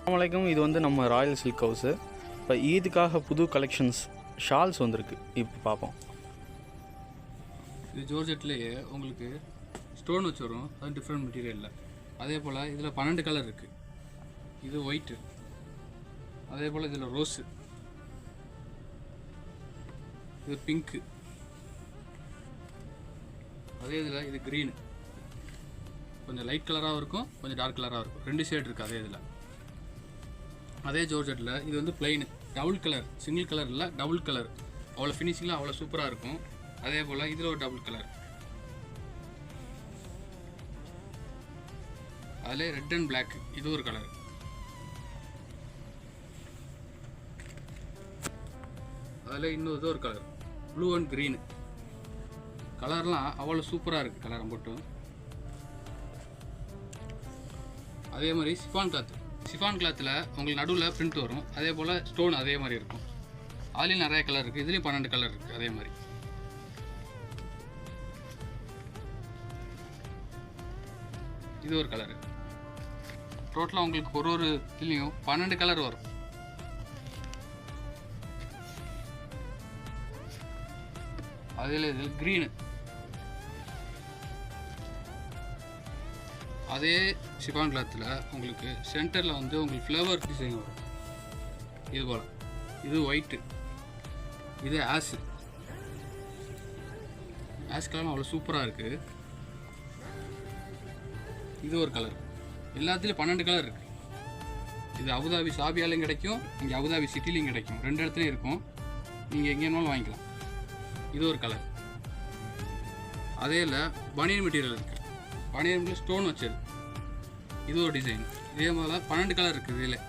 அஸ்ஸலாமு இது வந்து நம்ம ராயல் சில்க் ஹவுஸு. இப்போ ஈதுக்காக புது கலெக்ஷன்ஸ் ஷால்ஸ் வந்திருக்கு. இப்போ பார்ப்போம். இது ஜோர்ஜெட்லேயே உங்களுக்கு ஸ்டோன் வச்சு வரும். அது டிஃப்ரெண்ட் மெட்டீரியலில். அதே போல் இதில் 12 கலர் இருக்குது. இது ஒயிட்டு, அதே போல் இதில் ரோஸு, இது பிங்க்கு, அதே இதில் இது க்ரீனு. கொஞ்சம் லைட் கலராகவும் இருக்கும், கொஞ்சம் டார்க் கலராகவும் இருக்கும். 2 ஷேட் இருக்குது அதே இதில். அதே ஜோர்ஜெட்டில் இது வந்து plain double colour, single colour இல்லை டபுள் கலர். அவ்வளோ ஃபினிஷிங்லாம் அவ்வளோ சூப்பராக இருக்கும். அதே போல் இதில் ஒரு டபுள் கலர், அதில் ரெட் அண்ட் பிளாக், இது ஒரு கலர். அதில் இன்னும் இது ஒரு கலர் ப்ளூ அண்ட் க்ரீனு. கலர்லாம் அவ்வளோ சூப்பராக இருக்குது கலரை மட்டும். அதே மாதிரி சிஃபான் கிளாத்து, சிஃபான் கிளாத்தில் உங்களுக்கு நடுவில் பிரிண்ட் வரும். அதே போல் ஸ்டோன் அதே மாதிரி இருக்கும். அதுலேயும் நிறைய கலர் இருக்குது. இதுலேயும் 12 கலர் இருக்குது அதே மாதிரி. இது ஒரு கலரு. டோட்டலாக உங்களுக்கு ஒரு இதுலேயும் 12 கலர் வரும். அதில் இது க்ரீனு. அதே ஷிஃபான் கிளாத்தில் உங்களுக்கு சென்டரில் வந்து உங்களுக்கு ஃப்ளவர் டிசைன் வரும். இது போல் இது ஒயிட்டு, இது ஆஷ் கலர் அவ்வளோ சூப்பராக இருக்குது. இது ஒரு கலர். எல்லாத்துலேயும் 12 கலர் இருக்குது. இது அபுதாபி சாபியாலையும் கிடைக்கும், இங்கே அபுதாபி சிட்டிலையும் கிடைக்கும். 2 இடத்துலையும் இருக்கும். நீங்கள் எங்கே வேணாலும் வாங்கிக்கலாம். இது ஒரு கலர். அதே இல்லை பனியன் மெட்டீரியல் இருக்குது. பனியன் ஸ்டோன் வச்சது, இது ஒரு டிசைன். இதே மாதிரி 12 கலர் இருக்குது. இதில்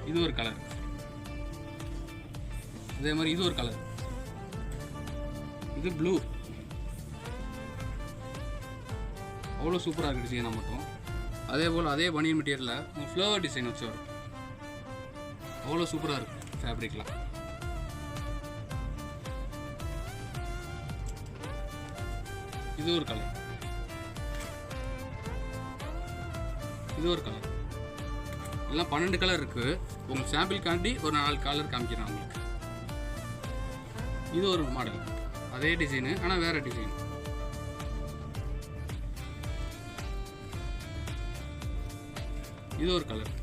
இது ஒரு கலர். அதே மாதிரி இது ஒரு கலர். இது ப்ளூ. அவ்வளோ சூப்பராக இருக்குது டிசைனாக மட்டும். அதே போல் அதே பனியன் மெட்டீரியலில் ஃப்ளவர் டிசைன் வச்சு வரும். அவ்வளோ சூப்பராக இருக்குது ஃபேப்ரிக்லாம். இது ஒரு கலர். இது ஒரு கலர். எல்லாம் 12 கலர் இருக்குது. உங்களுக்கு சாம்பிள் காண்டி ஒரு 4 கலர் காமிக்கிறேன் உங்களுக்கு. இது ஒரு மாடல், அதே டிசைனு ஆனால் வேறு டிசைன். இது ஒரு கலர்.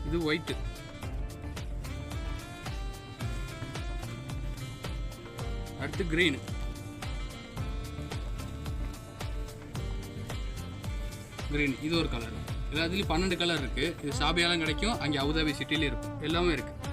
இது ஒயிட்டு. அடுத்து க்ரீன். க்ரீன் இது ஒரு கலர். எல்லாத்துலேயும் 12 கலர் இருக்குது. இது சாபியாலாம் கிடைக்கும், அங்கே அபுதாபி சிட்டிலையும் இருக்கும். எல்லாமே இருக்குது.